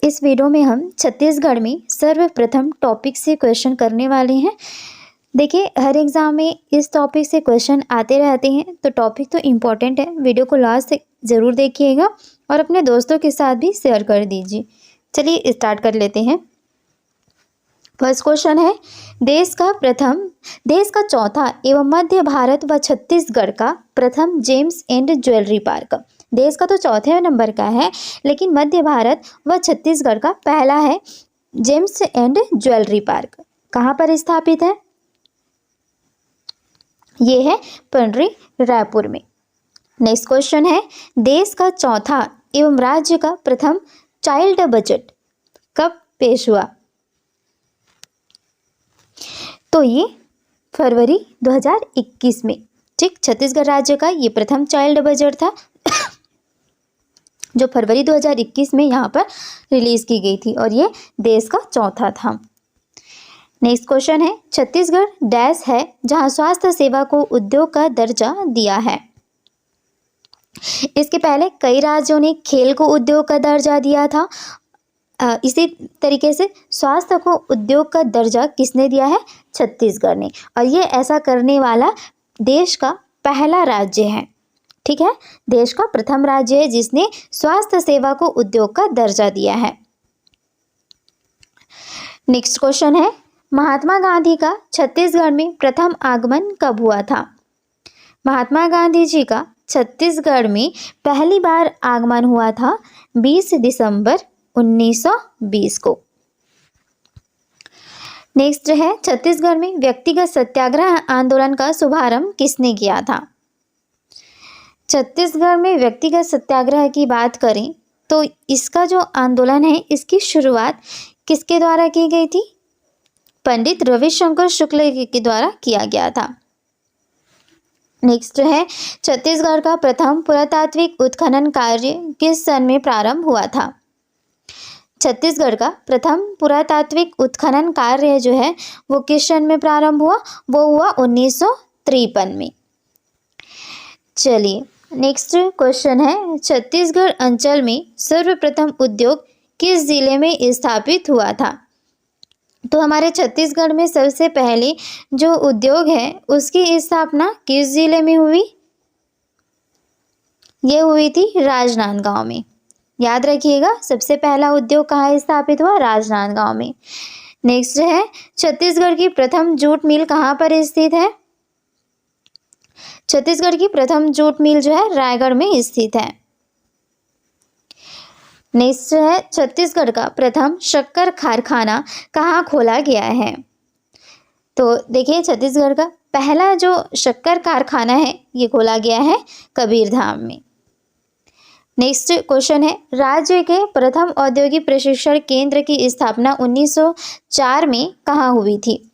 इस वीडियो में हम छत्तीसगढ़ में सर्वप्रथम टॉपिक से क्वेश्चन करने वाले हैं। देखिए, हर एग्ज़ाम में इस टॉपिक से क्वेश्चन आते रहते हैं, तो टॉपिक तो इम्पॉर्टेंट है। वीडियो को लास्ट तक ज़रूर देखिएगा और अपने दोस्तों के साथ भी शेयर कर दीजिए। चलिए स्टार्ट कर लेते हैं। फर्स्ट क्वेश्चन है, देश का चौथा एवं मध्य भारत व छत्तीसगढ़ का प्रथम जेम्स एंड ज्वेलरी पार्क। देश का तो चौथे नंबर का है, लेकिन मध्य भारत व छत्तीसगढ़ का पहला है जेम्स एंड ज्वेलरी पार्क। कहाँ पर स्थापित है? ये है पंडरी रायपुर में। नेक्स्ट क्वेश्चन है, देश का चौथा एवं राज्य का प्रथम चाइल्ड बजट कब पेश हुआ? तो ये फरवरी 2021 में। ठीक, छत्तीसगढ़ राज्य का ये प्रथम चाइल्ड बजट था जो फरवरी 2021 में यहाँ पर रिलीज की गई थी और ये देश का चौथा था। नेक्स्ट क्वेश्चन है, छत्तीसगढ़ डैश है जहाँ स्वास्थ्य सेवा को उद्योग का दर्जा दिया है। इसके पहले कई राज्यों ने खेल को उद्योग का दर्जा दिया था। इसी तरीके से स्वास्थ्य को उद्योग का दर्जा किसने दिया है? छत्तीसगढ़ ने। और ये ऐसा करने वाला देश का पहला राज्य है। ठीक है, देश का प्रथम राज्य है जिसने स्वास्थ्य सेवा को उद्योग का दर्जा दिया है। नेक्स्ट क्वेश्चन है, महात्मा गांधी का छत्तीसगढ़ में प्रथम आगमन कब हुआ था? महात्मा गांधी जी का छत्तीसगढ़ में पहली बार आगमन हुआ था 20 दिसंबर 1920 को। नेक्स्ट है, छत्तीसगढ़ में व्यक्तिगत सत्याग्रह आंदोलन का शुभारंभ किसने किया था? छत्तीसगढ़ में व्यक्तिगत सत्याग्रह की बात करें तो इसका जो आंदोलन है इसकी शुरुआत किसके द्वारा की गई थी? पंडित रविशंकर शुक्ल के द्वारा किया गया था। नेक्स्ट है, छत्तीसगढ़ का प्रथम पुरातात्विक उत्खनन कार्य किस सन में प्रारंभ हुआ था? छत्तीसगढ़ का प्रथम पुरातात्विक उत्खनन कार्य जो है वो किस सन में प्रारंभ हुआ? वो हुआ 1953 में। चलिए नेक्स्ट क्वेश्चन है, छत्तीसगढ़ अंचल में सर्वप्रथम उद्योग किस जिले में स्थापित हुआ था? तो हमारे छत्तीसगढ़ में सबसे पहले जो उद्योग है उसकी स्थापना किस जिले में हुई? ये हुई थी राजनांदगांव में। याद रखिएगा, सबसे पहला उद्योग कहाँ स्थापित हुआ? राजनांदगांव में। नेक्स्ट है, छत्तीसगढ़ की प्रथम जूट मिल कहाँ पर स्थित है? छत्तीसगढ़ की प्रथम जूट मिल जो है रायगढ़ में स्थित है। नेक्स्ट है, छत्तीसगढ़ का प्रथम शक्कर कारखाना कहाँ खोला गया है? तो देखिए, छत्तीसगढ़ का पहला जो शक्कर कारखाना है ये खोला गया है कबीरधाम में। नेक्स्ट क्वेश्चन है, राज्य के प्रथम औद्योगिक प्रशिक्षण केंद्र की स्थापना 1904 में कहाँ हुई थी?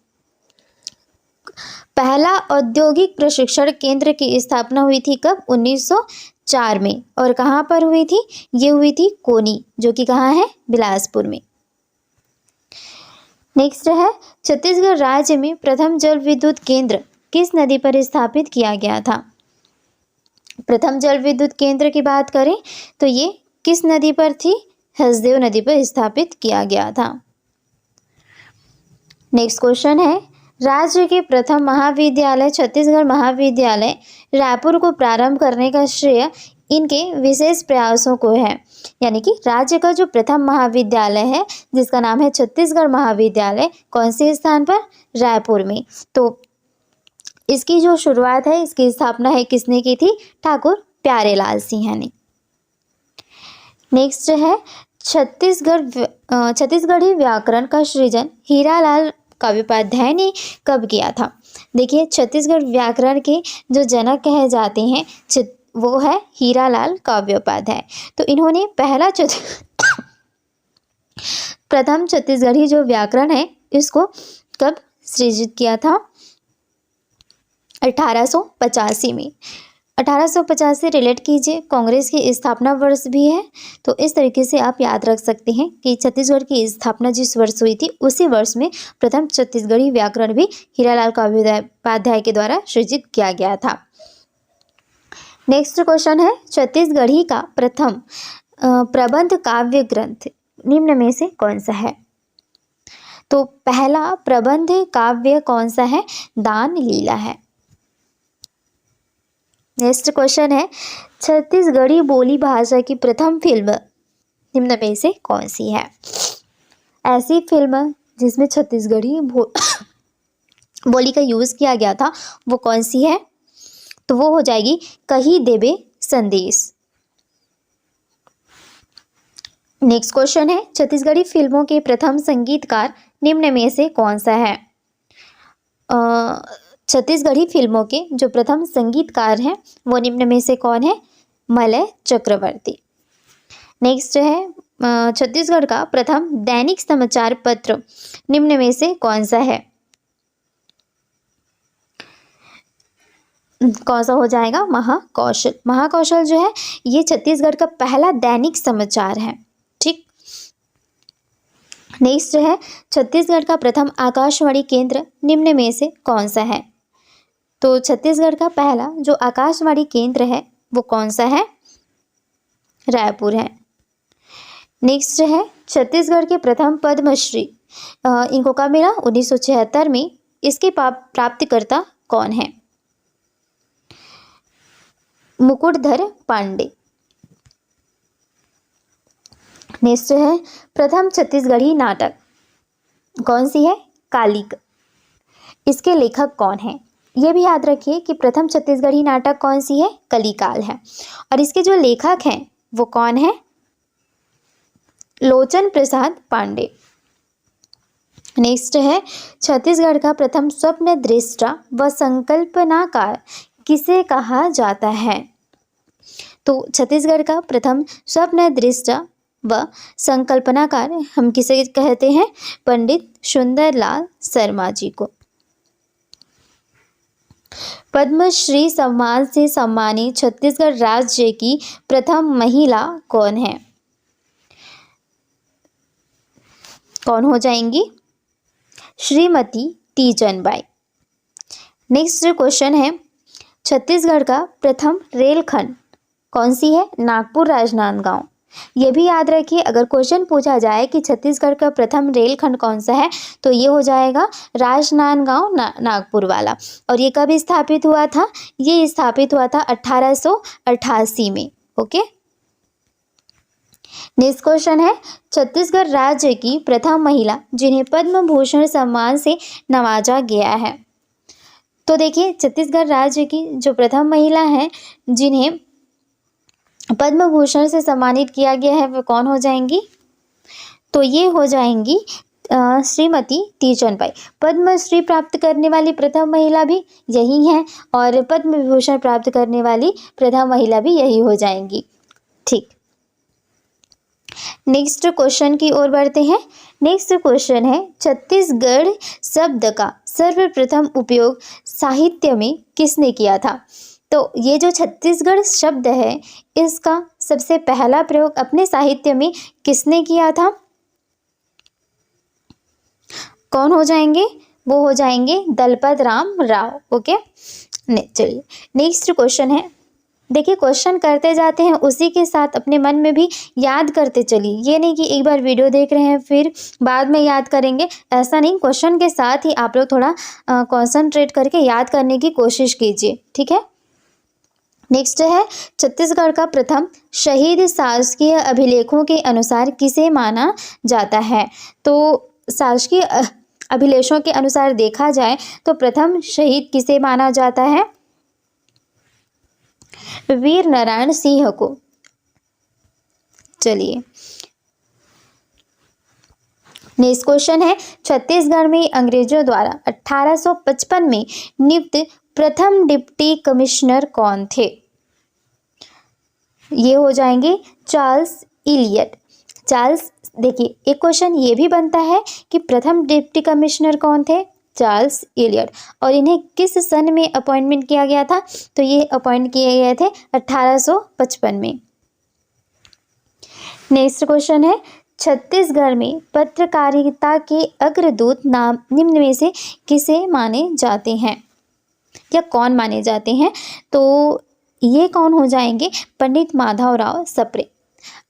पहला औद्योगिक प्रशिक्षण केंद्र की स्थापना हुई थी कब? 1904 में। और कहाँ पर हुई थी? ये हुई थी कोनी, जो कि कहाँ है? बिलासपुर में। नेक्स्ट है, छत्तीसगढ़ राज्य में प्रथम जल विद्युत केंद्र किस नदी पर स्थापित किया गया था? प्रथम जल विद्युत केंद्र की बात करें तो ये किस नदी पर थी? हसदेव नदी पर स्थापित किया गया था। नेक्स्ट क्वेश्चन है, राज्य के प्रथम महाविद्यालय छत्तीसगढ़ महाविद्यालय रायपुर को प्रारंभ करने का श्रेय इनके विशेष प्रयासों को है। यानी कि राज्य का जो प्रथम महाविद्यालय है जिसका नाम है छत्तीसगढ़ महाविद्यालय, कौन से स्थान पर? रायपुर में। तो इसकी जो शुरुआत है, इसकी स्थापना है किसने की थी? ठाकुर प्यारेलाल सिंह ने। नेक्स्ट है, छत्तीसगढ़ी व्याकरण का सृजन हीरालाल काव्योपाध्याय ने कब किया था? देखिए, छत्तीसगढ़ व्याकरण के जो जनक कहे जाते हैं वो है हीरालाल काव्योपाध्याय। तो इन्होंने प्रथम छत्तीसगढ़ी जो व्याकरण है इसको कब सृजित किया था? 1885 में। 1850 से रिलेट कीजिए, कांग्रेस की स्थापना वर्ष भी है। तो इस तरीके से आप याद रख सकते हैं कि छत्तीसगढ़ की स्थापना जिस वर्ष हुई थी उसी वर्ष में प्रथम छत्तीसगढ़ी व्याकरण भी हीरालाल काव्योपाध्याय के द्वारा सृजित किया गया था। नेक्स्ट क्वेश्चन है, छत्तीसगढ़ी का प्रथम प्रबंध काव्य ग्रंथ निम्न में से कौन सा है? तो पहला प्रबंध काव्य कौन सा है? दान लीला है। नेक्स्ट क्वेश्चन है, छत्तीसगढ़ी बोली भाषा की प्रथम फिल्म निम्न में से कौन सी है? ऐसी फिल्म जिसमें छत्तीसगढ़ी बोली का यूज़ किया गया था वो कौन सी है? तो वो हो जाएगी कही देबे संदेश। नेक्स्ट क्वेश्चन है, छत्तीसगढ़ी फिल्मों के प्रथम संगीतकार निम्न में से कौन सा है? छत्तीसगढ़ी फिल्मों के जो प्रथम संगीतकार हैं वो निम्न में से कौन है? मलय चक्रवर्ती। नेक्स्ट है, छत्तीसगढ़ का प्रथम दैनिक समाचार पत्र निम्न में से कौन सा है? कौन सा हो जाएगा? महाकौशल। महाकौशल जो है ये छत्तीसगढ़ का पहला दैनिक समाचार है। ठीक। नेक्स्ट है, छत्तीसगढ़ का प्रथम आकाशवाणी केंद्र निम्न में से कौन सा है? तो छत्तीसगढ़ का पहला जो आकाशवाणी केंद्र है वो कौन सा है? रायपुर है। नेक्स्ट है, छत्तीसगढ़ के प्रथम पद्मश्री इनको कब मिला? 1976 में। इसके प्राप्तिकर्ता कौन है? मुकुटधर पांडे। नेक्स्ट है, प्रथम छत्तीसगढ़ी नाटक कौन सी है? कालिक। इसके लेखक कौन है? ये भी याद रखिए कि प्रथम छत्तीसगढ़ी नाटक कौन सी है? कलिकाल है। और इसके जो लेखक हैं वो कौन है? लोचन प्रसाद पांडे। नेक्स्ट है, छत्तीसगढ़ का प्रथम स्वप्न दृष्टा व संकल्पनाकार किसे कहा जाता है? तो छत्तीसगढ़ का प्रथम स्वप्न दृष्टा व संकल्पनाकार हम किसे कहते हैं? पंडित सुंदरलाल शर्मा जी को। पद्मश्री सम्मान से सम्मानित छत्तीसगढ़ राज्य की प्रथम महिला कौन है? कौन हो जाएंगी? श्रीमती तीजनबाई। नेक्स्ट क्वेश्चन है, छत्तीसगढ़ का प्रथम रेलखंड कौन सी है? नागपुर राजनांदगांव। ये भी याद रखिए, अगर क्वेश्चन पूछा जाए कि छत्तीसगढ़ का प्रथम रेलखंड कौन सा है तो ये हो जाएगा राजनांदगांव नागपुर वाला। और ये कब स्थापित हुआ था? ये स्थापित हुआ था 1888 में। ओके। नेक्स्ट क्वेश्चन है, छत्तीसगढ़ राज्य की प्रथम महिला जिन्हें पद्म भूषण सम्मान से नवाजा गया है। तो देखिए, छत्तीसगढ़ राज्य की जो प्रथम महिला हैं जिन्हें पद्म भूषण से सम्मानित किया गया है वो कौन हो जाएंगी? तो ये हो जाएंगी श्रीमती तीजनबाई। पद्मश्री प्राप्त करने वाली प्रथम महिला भी यही हैं और पद्म विभूषण प्राप्त करने वाली प्रथम महिला भी यही हो जाएंगी। ठीक। नेक्स्ट क्वेश्चन की ओर बढ़ते हैं। नेक्स्ट क्वेश्चन है, छत्तीसगढ़ शब्द का सर्वप्रथम उपयोग साहित्य में किसने किया था? तो ये जो छत्तीसगढ़ शब्द है इसका सबसे पहला प्रयोग अपने साहित्य में किसने किया था? कौन हो जाएंगे? वो हो जाएंगे दलपत राम राव। ओके। चलिए नेक्स्ट क्वेश्चन है। देखिए, क्वेश्चन करते जाते हैं उसी के साथ अपने मन में भी याद करते चलिए। ये नहीं कि एक बार वीडियो देख रहे हैं फिर बाद में याद करेंगे, ऐसा नहीं। क्वेश्चन के साथ ही आप लोग थोड़ा कंसंट्रेट करके याद करने की कोशिश कीजिए। ठीक है। नेक्स्ट है, छत्तीसगढ़ का प्रथम शहीद शासकीय अभिलेखों के अनुसार किसे माना जाता है? तो शासकीय अभिलेखों के अनुसार देखा जाए तो प्रथम शहीद किसे माना जाता है? वीर नारायण सिंह को। चलिए नेक्स्ट क्वेश्चन है, छत्तीसगढ़ में अंग्रेजों द्वारा 1855 में नियुक्त प्रथम डिप्टी कमिश्नर कौन थे? ये हो जाएंगे चार्ल्स इलियट। चार्ल्स, देखिए एक क्वेश्चन ये भी बनता है कि प्रथम डिप्टी कमिश्नर कौन थे? Charles Eliot. और इन्हें किस सन में अपॉइंटमेंट किया गया था? तो ये अपॉइंट किए गए थे 1855 में। नेक्स्ट क्वेश्चन है, छत्तीसगढ़ में पत्रकारिता के अग्रदूत नाम निम्न में से किसे माने जाते हैं या कौन माने जाते हैं? तो ये कौन हो जाएंगे? पंडित माधवराव सप्रे।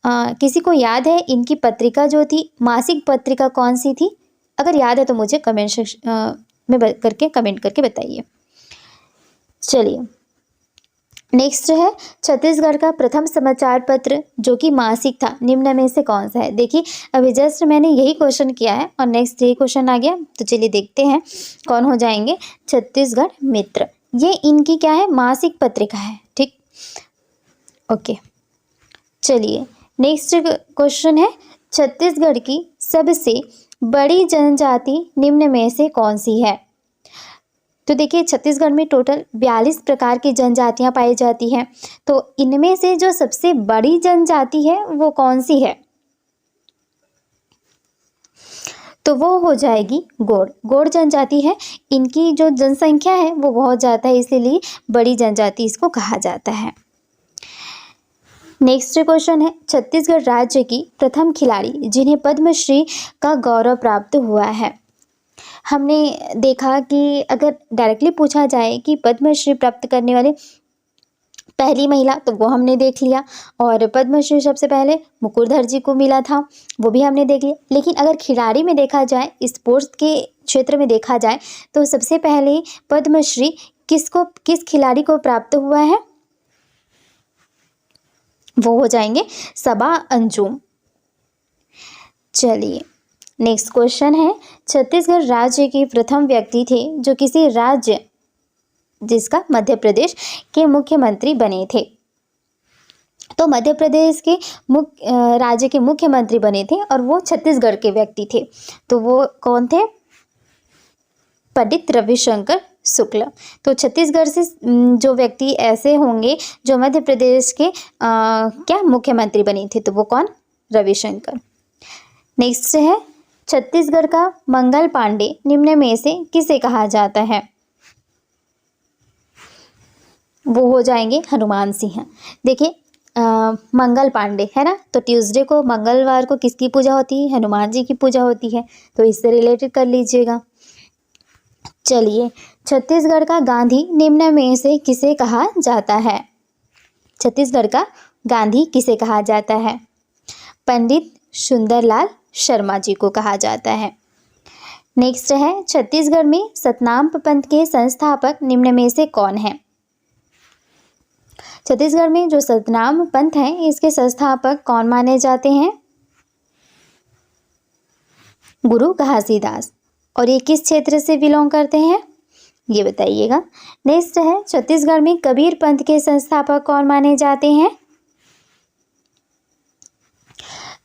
किसी को याद है इनकी पत्रिका जो थी, मासिक पत्रिका कौन सी थी? अगर याद है तो मुझे कमेंट सेक्शन में कमेंट करके बताइए। चलिए नेक्स्ट है छत्तीसगढ़ का प्रथम समाचार पत्र जो कि मासिक था, निम्न में से कौन सा है? देखिए अभी जस्ट मैंने यही क्वेश्चन किया है और नेक्स्ट यही क्वेश्चन आ गया, तो चलिए देखते हैं कौन हो जाएंगे। छत्तीसगढ़ मित्र, ये इनकी क्या है? मासिक पत्रिका है। ठीक, ओके। चलिए नेक्स्ट क्वेश्चन है छत्तीसगढ़ की सबसे बड़ी जनजाति निम्न में से कौन सी है? तो देखिए छत्तीसगढ़ में टोटल 42 प्रकार की जनजातियां पाई जाती हैं, तो इनमें से जो सबसे बड़ी जनजाति है वो कौन सी है? तो वो हो जाएगी गोंड। गोंड जनजाति है, इनकी जो जनसंख्या है वो बहुत ज़्यादा है, इसीलिए बड़ी जनजाति इसको कहा जाता है। नेक्स्ट क्वेश्चन है छत्तीसगढ़ राज्य की प्रथम खिलाड़ी जिन्हें पद्मश्री का गौरव प्राप्त हुआ है। हमने देखा कि अगर डायरेक्टली पूछा जाए कि पद्मश्री प्राप्त करने वाले पहली महिला, तो वो हमने देख लिया, और पद्मश्री सबसे पहले मुकुरधर जी को मिला था, वो भी हमने देख लिया। लेकिन अगर खिलाड़ी में देखा जाए, स्पोर्ट्स के क्षेत्र में देखा जाए, तो सबसे पहले पद्मश्री किस खिलाड़ी को प्राप्त हुआ है? वो हो जाएंगे सबा अंजुम। चलिए नेक्स्ट क्वेश्चन है छत्तीसगढ़ राज्य के प्रथम व्यक्ति थे जो किसी राज्य जिसका मध्य प्रदेश के मुख्यमंत्री बने थे। तो मध्य प्रदेश के राज्य के मुख्यमंत्री बने थे और वो छत्तीसगढ़ के व्यक्ति थे, तो वो कौन थे? पंडित रविशंकर शुक्ल। तो छत्तीसगढ़ से जो व्यक्ति ऐसे होंगे जो मध्य प्रदेश के क्या मुख्यमंत्री बने थे, तो वो कौन? रविशंकर। नेक्स्ट है छत्तीसगढ़ का मंगल पांडे निम्न में से किसे कहा जाता है? वो हो जाएंगे हनुमान सिंह। देखिए मंगल पांडे है ना, तो ट्यूसडे को मंगलवार को किसकी पूजा होती है? हनुमान जी की पूजा होती है, तो इससे रिलेटेड कर लीजिएगा। चलिए छत्तीसगढ़ का गांधी निम्न में से किसे कहा जाता है? छत्तीसगढ़ का गांधी किसे कहा जाता है? पंडित सुंदरलाल शर्मा जी को कहा जाता है। नेक्स्ट है छत्तीसगढ़ में सतनाम पंथ के संस्थापक निम्न में से कौन है? छत्तीसगढ़ में जो सतनाम पंथ है इसके संस्थापक कौन माने जाते हैं? गुरु घासीदास। और ये किस क्षेत्र से बिलोंग करते हैं, ये बताइएगा। नेक्स्ट है छत्तीसगढ़ में कबीर पंथ के संस्थापक कौन माने जाते हैं?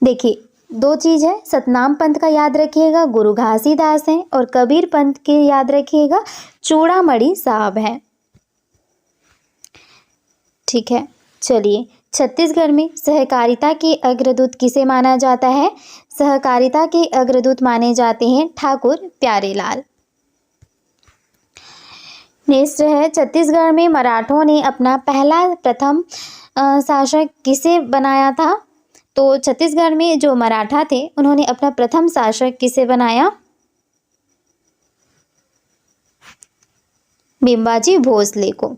देखिए दो चीज़ है, सतनाम पंथ का याद रखिएगा गुरु घासीदास हैं, और कबीर पंथ के याद रखिएगा चूड़ामणि साहब हैं। ठीक है, चलिए छत्तीसगढ़ में सहकारिता के अग्रदूत किसे माना जाता है? सहकारिता के अग्रदूत माने जाते हैं ठाकुर प्यारेलाल। नेक्स्ट है छत्तीसगढ़ में मराठों ने अपना प्रथम शासक किसे बनाया था? तो छत्तीसगढ़ में जो मराठा थे उन्होंने अपना प्रथम शासक किसे बनाया? भीमबाजी भोसले को।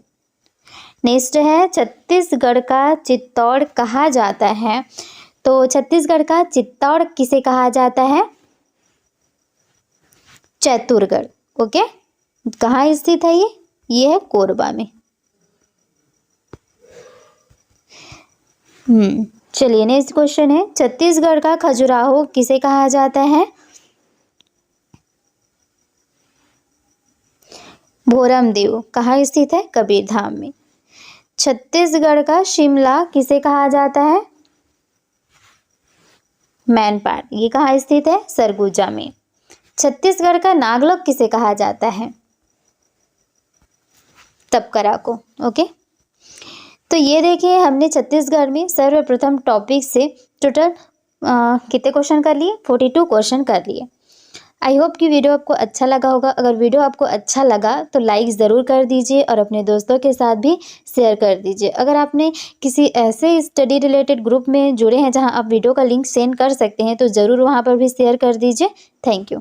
नेक्स्ट है छत्तीसगढ़ का चित्तौड़ कहा जाता है, तो छत्तीसगढ़ का चित्तौड़ किसे कहा जाता है? चैतुरगढ़। ओके, कहाँ स्थित है ये है कोरबा में। चलिए नेक्स्ट क्वेश्चन है छत्तीसगढ़ का खजुराहो किसे कहा जाता है? भोरमदेव। कहाँ स्थित है? कबीरधाम में। छत्तीसगढ़ का शिमला किसे कहा जाता है? मैनपाट। ये कहाँ स्थित है? सरगुजा में। छत्तीसगढ़ का नागलोक किसे कहा जाता है? तपकरा को। ओके, तो ये देखिए हमने छत्तीसगढ़ में सर्वप्रथम टॉपिक से टोटल कितने क्वेश्चन कर लिए? 42 क्वेश्चन कर लिए। आई होप कि वीडियो आपको अच्छा लगा होगा। अगर वीडियो आपको अच्छा लगा तो लाइक ज़रूर कर दीजिए और अपने दोस्तों के साथ भी शेयर कर दीजिए। अगर आपने किसी ऐसे स्टडी रिलेटेड ग्रुप में जुड़े हैं जहां आप वीडियो का लिंक सेंड कर सकते हैं तो ज़रूर वहां पर भी शेयर कर दीजिए। Thank you.